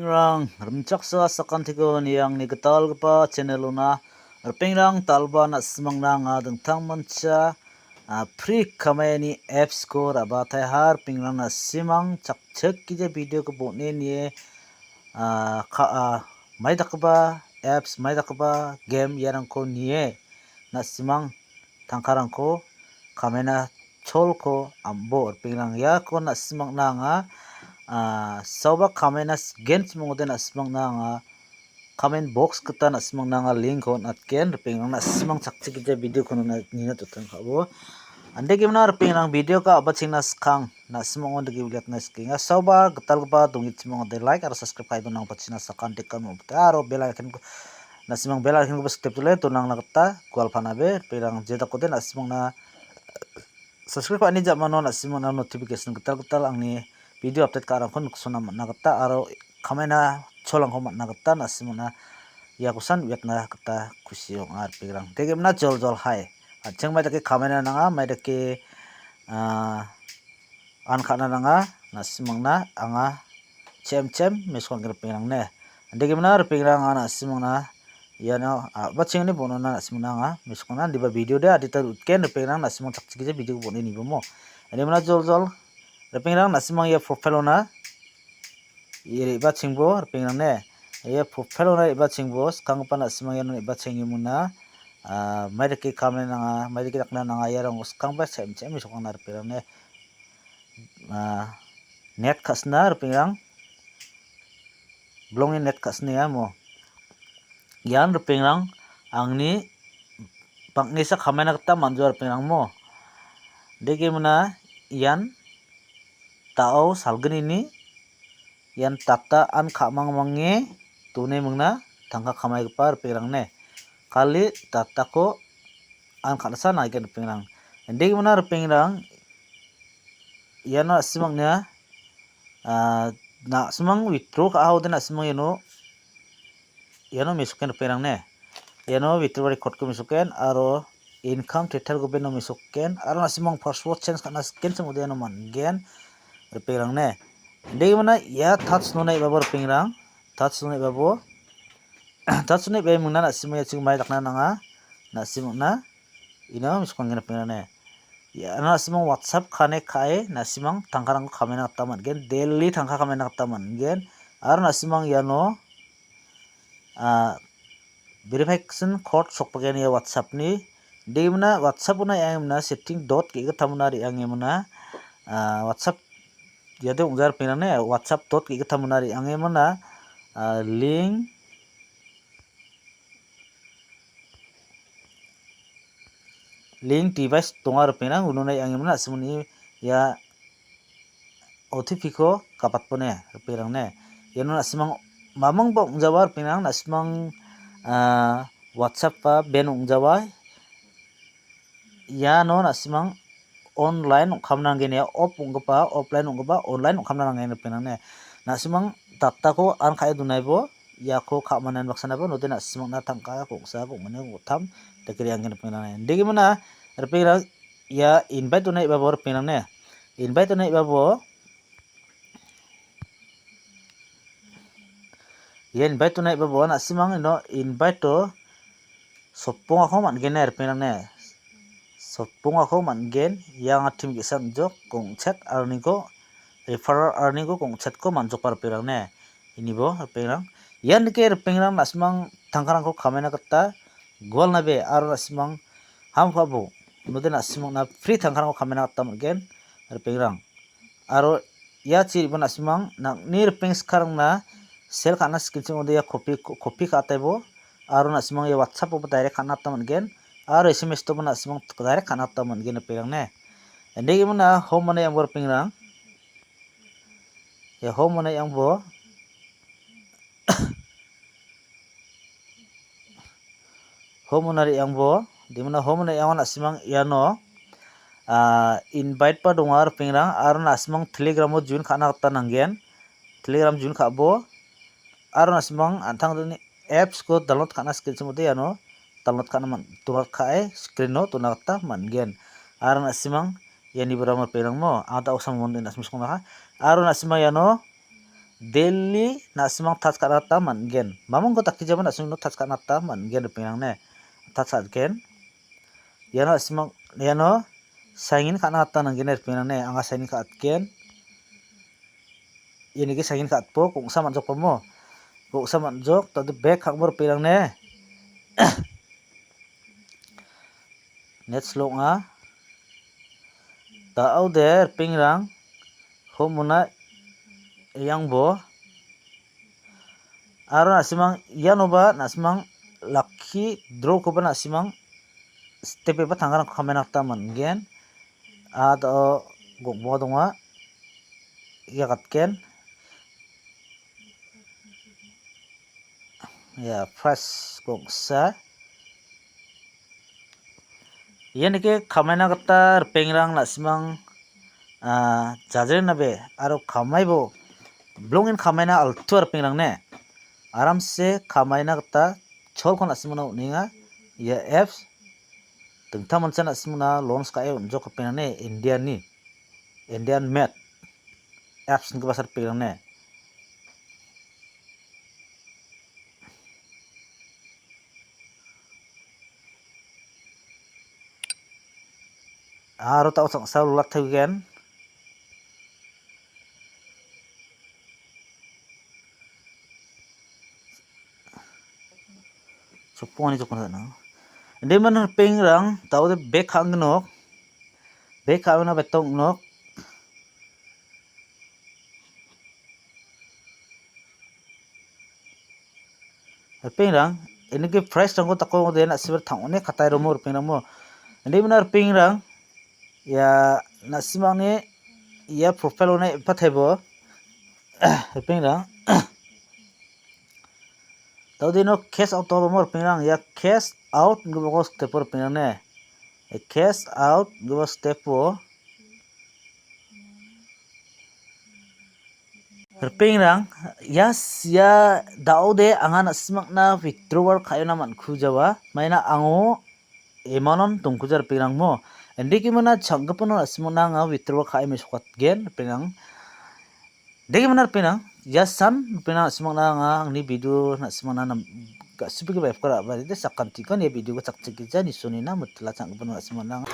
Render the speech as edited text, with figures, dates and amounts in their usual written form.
Rang rumchaksa sakantigo niyang ni gatalgipa channeluna rpingrang talba na smangna nga dingtang mancha free kamani apps ko rabatai har pingrang na simang chakchek kije video ko bone niye maidakba apps maidakba game yarangko niye na simang tangkarangko kamena cholko ambo rpingrang ya ko na simangna nga soba kamena gen simongode na simang na nga comment box kita na simang na nga link ko natken rping na simang chakchi kita video kono na nina tutang kabo ande gimna rping nang video ka abaching na skang na simang on degi uliat na skinga soba getal ba dungit simang de like aro subscribe kai donang pachina sakan tekan mo aro bel icon ko na simang bel icon ko step tule tunang na kata kual phanabe pirang jeta kote na simang na subscribe ani jamano na simang na notification getal angni video update karang kon sona matna gata aro kamena cholang ko matna gata na simona yakusan wiatna gata kusiong ar pigrang tegemna jol hai acheng mai dake kamena nanga mai dake an khana nanga na simangna anga chem meskon ger pigrang ne tegemna ar pigrang ana simangna yano bacheng ni bonona na simangna anga meskona diba video de adita utken pigrang na simang chakchige video boni ni bomo tegemna jol repingrang nasimang ya profilona iri ba chingbo repingrang ne ya profilona iba chingbo skangpa nasimang ya iba chingimuna maideki kamena nga maideki dakna nga yarang skangpa chem misokang repingrang ne net kasna repingrang blongi net kasna ya mo yan repingrang angni pangnisa kamena kita manjo repingrang mo degi muna yan tao salgin ini yan tata an kamang mange tune mengna tangka kamai gepar pirang ne kali tata ko an kanasa naiken pirang ending mana pirang yana simangnya na simang withdraw ka au na simang yano misuken pirang ne yano withdraw record ko misuken aro income detail ko beno misuken aro na simang password change kana scan semode yano man pirang ne degi mana ya touch nonai babor pingrang touch nonai babo touch nonai be mungna na simaya chung mai dakna nanga na simungna ino miskon gena pingrang ne ya na simang whatsapp khane khai na simang tangkarang kamena taman gen daily tangka kamena taman gen ar na simang yano verification code sokpagen ya whatsapp ni degi mana whatsapp na yang na setting dot ki tamuna ri yang muna whatsapp jadi ungjar pinane whatsapp dot ki tamunari ange mana link device tongar pinang ununai ange mana semuni ya OTP ko kapat pone pirang ne yano nasimang mamang ba ungjawar pinang nasimang whatsapp pa ben ungjawai yano nasimang online kamnang gene off ungpa offline ungpa online kamnang ngene pinang ne nasimang data ko an khai dunai bo yako khamanan baksana bo node nasimang na tangka kongsa bo mane utam tekri angene pinang ne degi mana repira ya invite dunai babor pinang ne invite dunai babo ya invite dunai babo nasimang no invite to sopong ako man gene pinang ne sopong ako mangen yang atim gisan jok kongchat earning ko referral earning ko kongchat ko manjok par pirang ne ini bo pirang yan ke pirang nasmang tangkarang ko kamena kata gol na be aro nasmang ham phabo node nasmang na free tangkarang ko kamena kata mangen pirang aro ya chi bo nasmang na nir pings karang na sel kana skin ode ya copy ka tebo aro nasmang ya whatsapp bo direct kana ta mangen aro SMS to mana simang direct kana ta man gena pirang ne endegi mana home mana yang bor pingrang ya home mana yang bo home mana yang bo di mana home mana yang simang yano invite pa dongar pingrang aro nasimang telegram mo join kana ta nanggen telegram join ka bo aro nasimang antang doni apps ko download kana skill semude yano download kana man tunak kai screen no tunak ta mangen aro nasimang yani beramar perang mo ada usang mon nas muskong ha aro nasimang yano daily na simang touch kanata man gen mamong ko takki jaman na simang touch kanata man gen pinang ne touch gen yano simang yano sangin kanata nang gener pinang ne anga sangin ka atken ini ke sangin ka atpo kung sa man jok mo kung sa man jok to back hakbor pinang ne net slow nga ta au der pingrang homuna yang bo aro na simang yano ba na simang lucky draw ko ba na simang step ba tanggaran ko kamenakta man gen ado gokbo donga yakatken ya fresh goksa yani ke kamena kata pengrang na simang jajer na be aro kamai bo blongin kamena altuar pengrang ne aram se kamai na kata chol kon asimana uninga ya apps tengta mancan asimana loans ka unjok pengrang ne Indian made apps ke pasar pengrang ne aro ta usang sa lulat gen supong ni jokon na inde man pengrang tau de back hang nok back hang na betong nok pengrang ini ke price tangko tako de na siber thangone khatai romor pengrang mo inde man pengrang ya na simang ne ya profile ne pathebo pengrang tau de no cash out to mor pengrang ya cash out go step por pengrang ne cash out go step po pengrang yes ya dau de angan simak na withdrawal khayo na man khujawa maina ango emanon tungkujar pengrang mo endiki mana changgapono asimona nga withdrawal khayo me sokat gen pengrang deki mana pengrang ya san pengrang simak na nga ni video na simak na gasibi ke baik kara bari de sakantikan ya video ko cak cek ni suni na mutla changgapono asimona